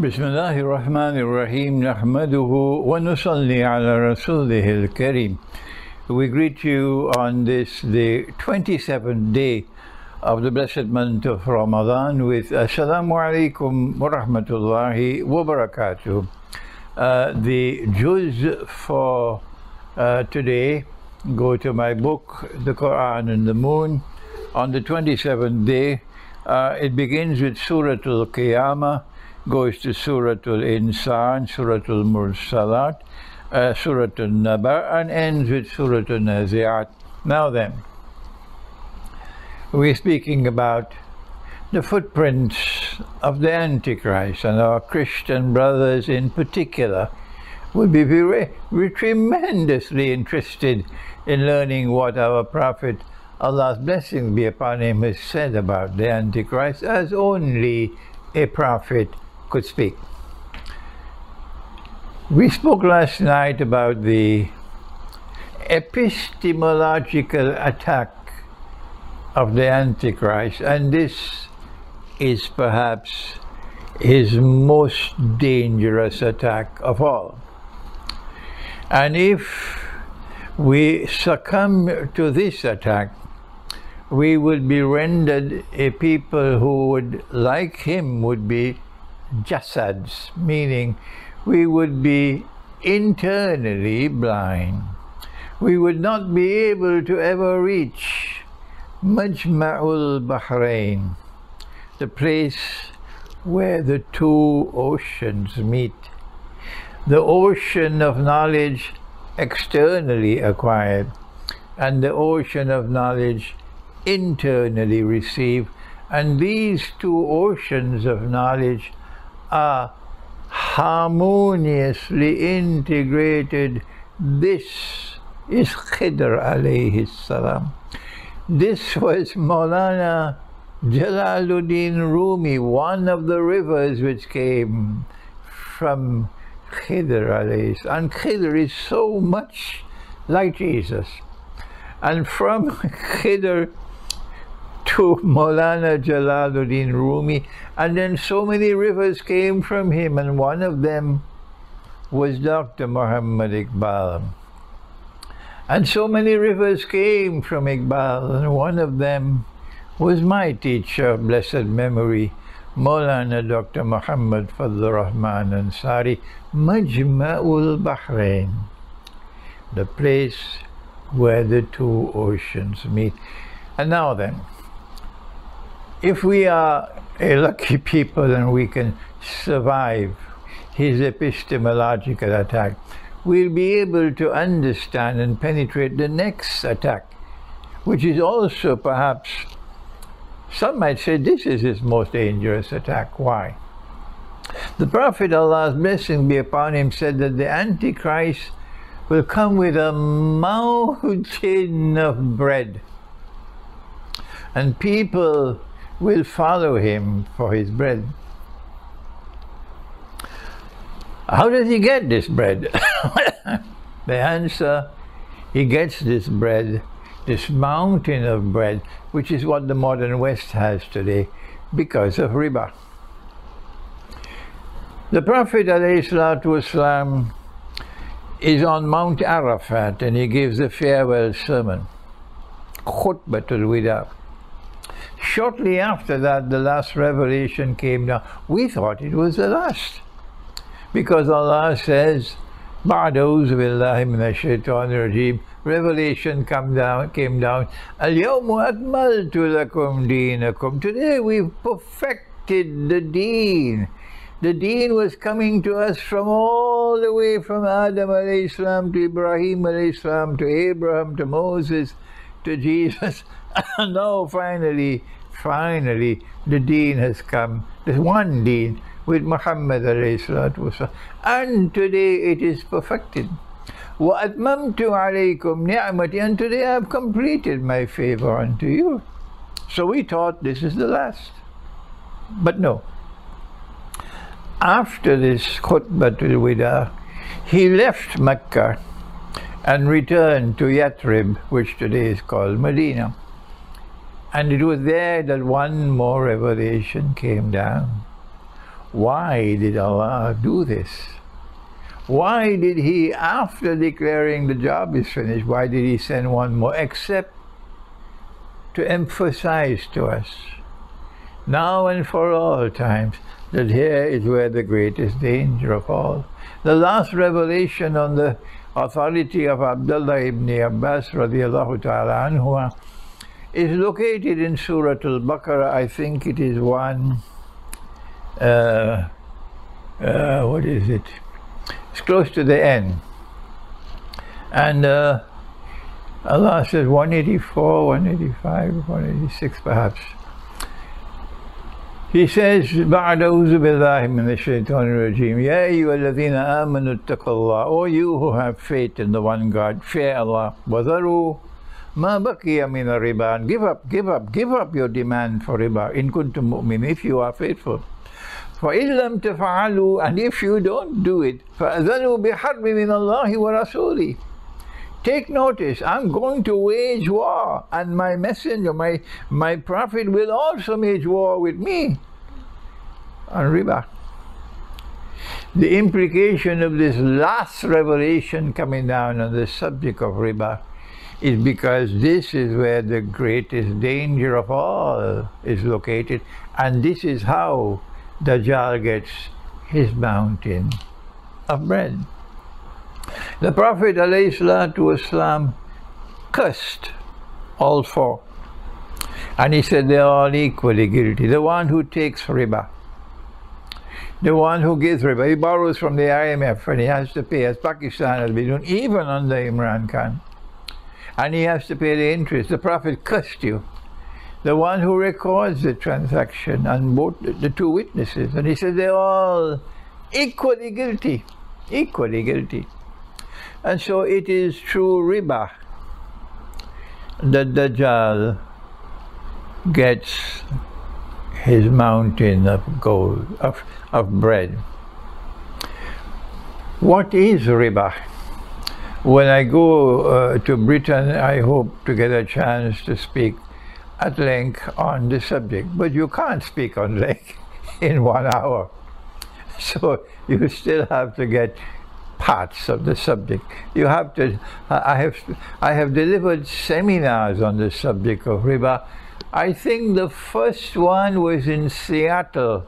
بسم الله الرحمن الرحيم نحمده ونصلي على رسوله الكريم. We greet you on this, the 27th day of the blessed month of Ramadan with Assalamu alaikum wa rahmatullahi wa barakatuh. The juz for today, go to my book, The Quran and the Moon. On the 27th day, it begins with Surah Al-Qiyamah, goes to Surah Al-Insan, Surah Al-Mursalat, Surah Al-Naba, and ends with Surah Al-Nazi'at. Now then, we're speaking about the footprints of the Antichrist, and our Christian brothers in particular would be tremendously interested in learning what our Prophet, Allah's blessings be upon him, has said about the Antichrist, as only a prophet could speak. We spoke last night about the epistemological attack of the Antichrist, and this is perhaps his most dangerous attack of all. And if we succumb to this attack, we would be rendered a people who would, like him, would be jasads, meaning we would be internally blind. We would not be able to ever reach Majma'ul Bahrain, the place where the two oceans meet. The ocean of knowledge externally acquired, and the ocean of knowledge internally received. And these two oceans of knowledge are harmoniously integrated. This is Khidr alayhi salam. This was Maulana Jalaluddin Rumi, one of the rivers which came from Khidr alayhi salam. And Khidr is so much like Jesus. And from Khidr to Maulana Jalaluddin Rumi, and then so many rivers came from him, and one of them was Dr. Muhammad Iqbal. And so many rivers came from Iqbal, and one of them was my teacher of blessed memory, Maulana Dr. Muhammad Fadl Rahman Ansari, Majma'ul Bahrain, the place where the two oceans meet. And now then, if we are a lucky people and we can survive his epistemological attack, we'll be able to understand and penetrate the next attack, which is also perhaps, some might say this is his most dangerous attack. Why? The Prophet, Allah's blessing be upon him, said that the Antichrist will come with a mountain of bread, and people will follow him for his bread. How does he get this bread? The answer, he gets this bread, this mountain of bread, which is what the modern West has today, because of riba. The Prophet ﷺ is on Mount Arafat, and he gives a farewell sermon, Khutbatul Wida. Shortly after that, the last revelation came down. We thought it was the last, because Allah says, "Ba'da'uzu billahi minash shaitanir rajeem." Revelation came down. Al-yawma akmaltu lakum deenakum. Today we've perfected the deen. The deen was coming to us from all the way from Adam alayhi salam to Ibrahim alayhi salam to Abraham to Moses to Jesus. And now finally, the deen has come. There's one deen with Muhammad alayhi salatu wasalam. And today it is perfected. وَأَتْمَمْتُ عَلَيْكُمْ نِعْمَتِي. And today I have completed my favor unto you. So we thought this is the last. But no. After this Khutbatul Wida, he left Mecca and returned to Yathrib, which today is called Medina. And it was there that one more revelation came down. why did Allah do this? Why did He, after declaring the job is finished, why did He send one more? Except to emphasize to us, now and for all times, that here is where the greatest danger of all. The last revelation on the authority of Abdullah ibn Abbas radiallahu ta'ala anhu is located in Surah Al-Baqarah. I think it is what is it? It's close to the end. And Allah says 184, 185, 186 perhaps. He says, بعد أعوذ بالله من الشيطان الرجيم يا أيها الذين آمنوا اتقوا الله. O you who have faith in the one God, fear Allah. وذروا ما بقي من الربا. Give up your demand for riba. إن كنتم مؤمنين, if you are faithful. فإن لم تفعلوا, and if you don't do it, فأذنوا بحرب من الله ورسوله. Take notice, I'm going to wage war, and my messenger, my prophet will also wage war with me on riba. The implication of this last revelation coming down on the subject of riba is because this is where the greatest danger of all is located, and this is how Dajjal gets his mountain of bread. The Prophet ﷺ cursed all four, and he said they are all equally guilty. The one who takes riba, the one who gives riba, he borrows from the IMF and he has to pay, as Pakistan has been doing, even under Imran Khan, and he has to pay the interest. The Prophet cursed you. The one who records the transaction and both the two witnesses, and he said they're all equally guilty, equally guilty. And so it is through riba that Dajjal gets his mountain of gold, of bread. What is riba? When I go to Britain, I hope to get a chance to speak at length on the subject, but you can't speak on length in 1 hour. So you still have to get parts of the subject. You have to, I have delivered seminars on the subject of riba. I think the first one was in Seattle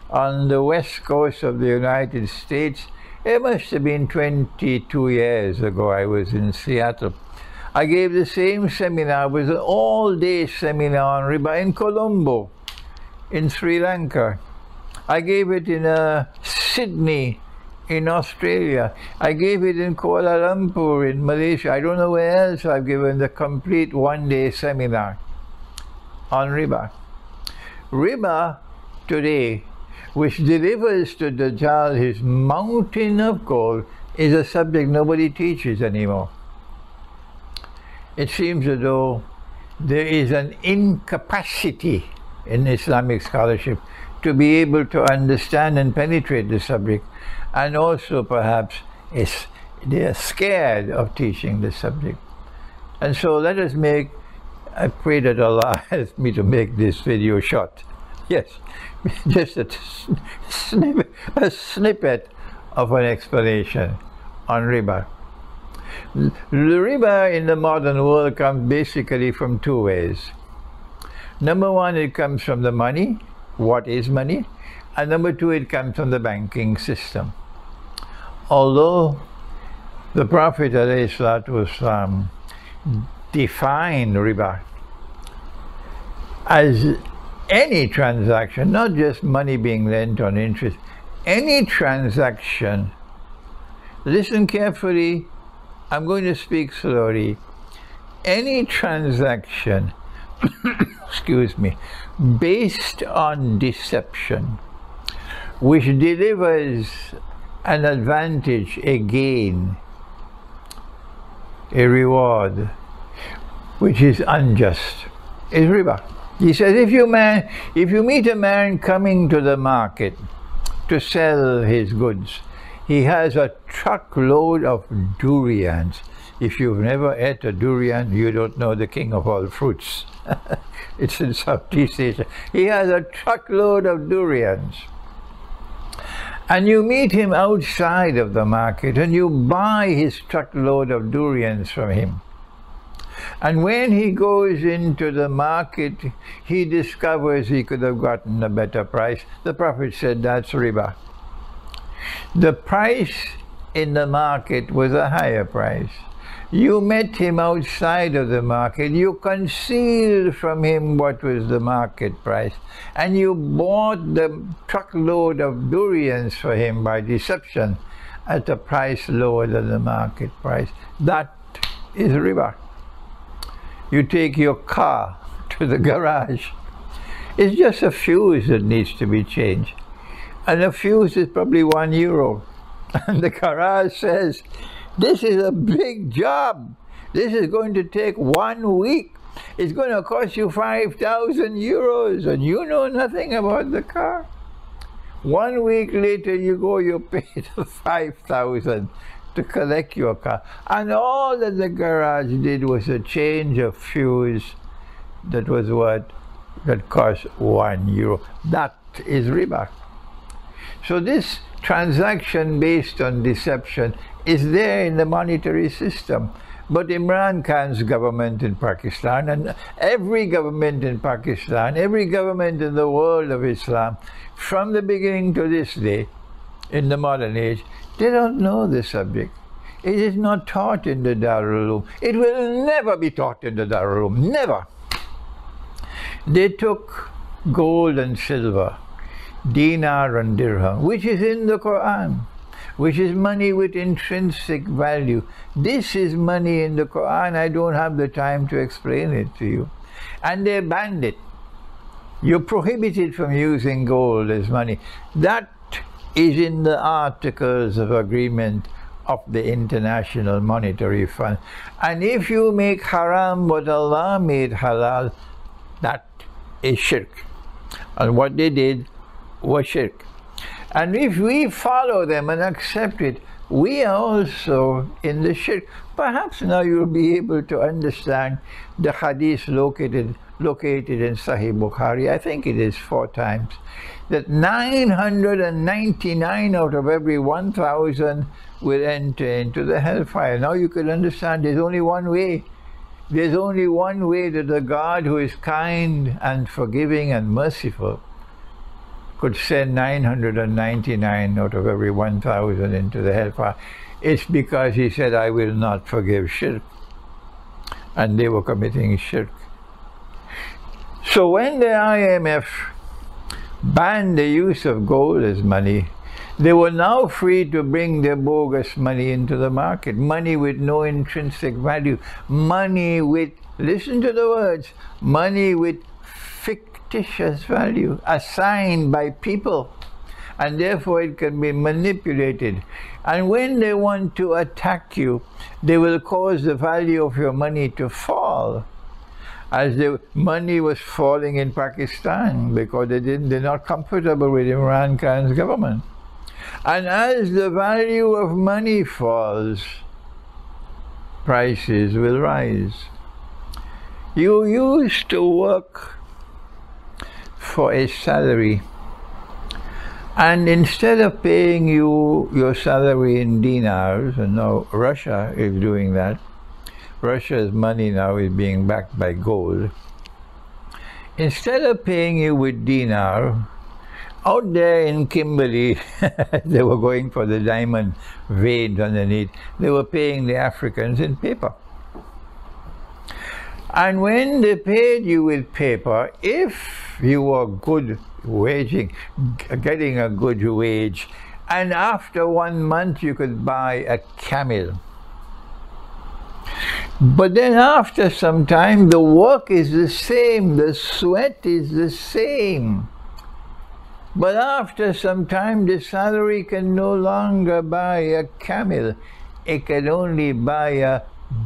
on the west coast of the United States. It must have been 22 years ago I was in Seattle. I gave the same seminar, it was an all-day seminar on riba in Colombo, in Sri Lanka. I gave it in Sydney, in Australia. I gave it in Kuala Lumpur, in Malaysia. I don't know where else I've given the complete one-day seminar on riba. Riba today, which delivers to Dajjal his mountain of gold, is a subject nobody teaches anymore. It seems as though there is an incapacity in Islamic scholarship to be able to understand and penetrate the subject, and also perhaps they are scared of teaching the subject. And so let us make, I pray that Allah helps me to make this video short. Yes, just a snippet of an explanation on riba. The riba in the modern world comes basically from two ways. Number one, it comes from the money. What is money? And number two, it comes from the banking system. Although the Prophet ﷺ defined riba as any transaction, not just money being lent on interest, any transaction, listen carefully, I'm going to speak slowly, any transaction, excuse me, based on deception, which delivers an advantage, a gain, a reward, which is unjust, is riba. He says, if you meet a man coming to the market to sell his goods, he has a truckload of durians. If you've never ate a durian, you don't know the king of all fruits. It's in Southeast Asia. He has a truckload of durians. and you meet him outside of the market and you buy his truckload of durians from him. And when he goes into the market, he discovers he could have gotten a better price. The Prophet said that's riba. The price in the market was a higher price. You met him outside of the market, you concealed from him what was the market price, and you bought the truckload of durians for him by deception at a price lower than the market price. That is riba. You take your car to the garage. It's just a fuse that needs to be changed. And the fuse is probably €1. And the garage says, this is a big job. This is going to take 1 week. It's going to cost you €5,000, and you know nothing about the car. 1 week later, you go, you pay the $5,000 to collect your car. And all that the garage did was a change of fuse that was what? That cost €1. That is riba. So this transaction based on deception is there in the monetary system. But Imran Khan's government in Pakistan, and every government in Pakistan, every government in the world of Islam, from the beginning to this day, in the modern age, they don't know the subject. It is not taught in the Darul Uloom. It will never be taught in the Darul Uloom. Never. They took gold and silver, dinar and dirham, which is in the Quran, which is money with intrinsic value. This is money in the Quran. I don't have the time to explain it to you. And they banned it. You're prohibited from using gold as money. That is in the Articles of Agreement of the International Monetary Fund. And if you make haram what Allah made halal, that is shirk. And what they did was shirk. And if we follow them and accept it, we are also in the shirk. Perhaps now you'll be able to understand the hadith located in Sahih Bukhari, I think it is 4 times, that 999 out of every 1,000 will enter into the hellfire. Now you can understand there's only one way. There's only one way that the God who is kind and forgiving and merciful could send 999 out of every 1,000 into the hellfire. It's because he said, I will not forgive shirk. And they were committing shirk. So when the IMF banned the use of gold as money, they were now free to bring their bogus money into the market. Money with no intrinsic value. Money with, listen to the words, money with fictitious value assigned by people, and therefore it can be manipulated. And when they want to attack you, they will cause the value of your money to fall, as the money was falling in Pakistan because they're not comfortable with Imran Khan's government. And as the value of money falls, prices will rise. You used to work for a salary, and instead of paying you your salary in dinars, and now Russia is doing that, Russia's money now is being backed by gold. Instead of paying you with dinar, out there in Kimberley, they were going for the diamond veins underneath. They were paying the Africans in paper. And when they paid you with paper, if you were good waging, getting a good wage, and after 1 month you could buy a camel. But then after some time, the work is the same, the sweat is the same. But after some time, the salary can no longer buy a camel. It can only buy a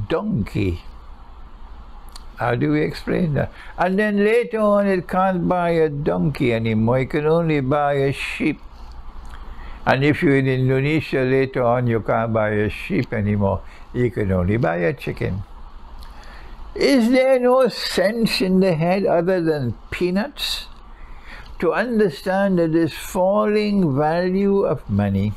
donkey. How do we explain that? And then later on, it can't buy a donkey anymore. It can only buy a sheep. And if you're in Indonesia, later on, you can't buy a sheep anymore. You can only buy a chicken. Is there no sense in the head other than peanuts to understand that this falling value of money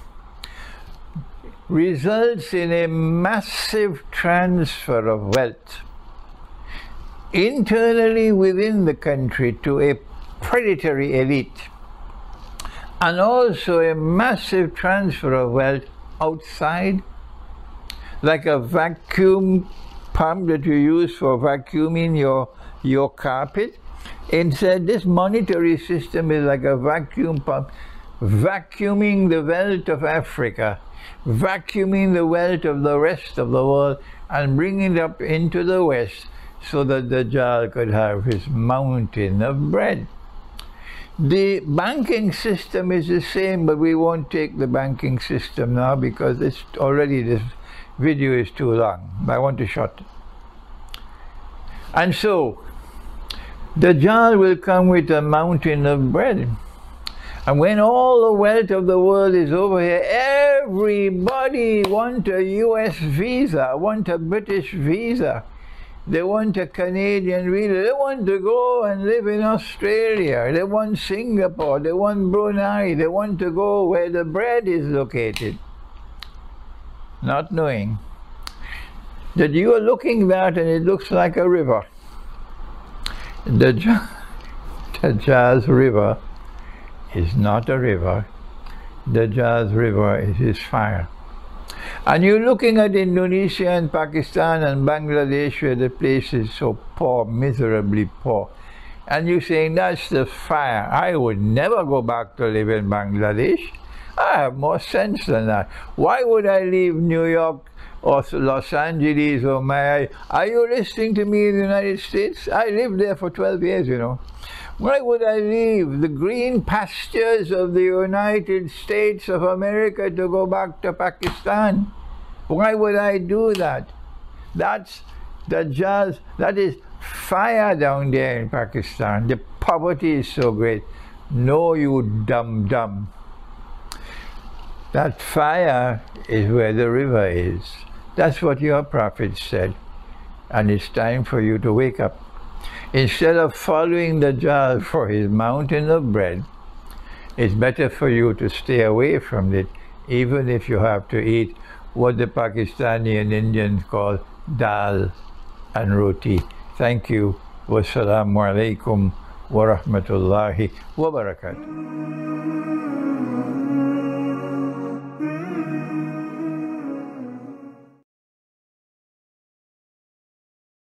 results in a massive transfer of wealth internally within the country to a predatory elite, and also a massive transfer of wealth outside, like a vacuum pump that you use for vacuuming your carpet. Instead, this monetary system is like a vacuum pump, vacuuming the wealth of Africa, vacuuming the wealth of the rest of the world, and bringing it up into the West so that the Dajjal could have his mountain of bread. The banking system is the same, but we won't take the banking system now because it's already, this video is too long. I want to short it. And so, the Dajjal will come with a mountain of bread. And when all the wealth of the world is over here, everybody wants a US visa, want a British visa. They want a Canadian visa. They want to go and live in Australia. They want Singapore. They want Brunei. They want to go where the bread is located. Not knowing that you are looking at and it looks like a river. The Dajjal's river is not a river. The Dajjal's river is his fire. And you're looking at Indonesia and Pakistan and Bangladesh, where the place is so poor, miserably poor. And you're saying, that's the fire. I would never go back to live in Bangladesh. I have more sense than that. Why would I leave New York or Los Angeles or Miami? Are you listening to me in the United States? I lived there for 12 years, you know. Why would I leave the green pastures of the United States of America to go back to Pakistan? Why would I do that? That's Dajjal. That is fire down there in Pakistan. The poverty is so great. No, you dumb. That fire is where the river is. That's what your prophet said. And it's time for you to wake up. Instead of following the Dajjal for his mountain of bread, it's better for you to stay away from it, even if you have to eat what the Pakistani and Indians call dal and roti. Thank you. Wassalamu alaikum wa rahmatullahi wa barakatuh.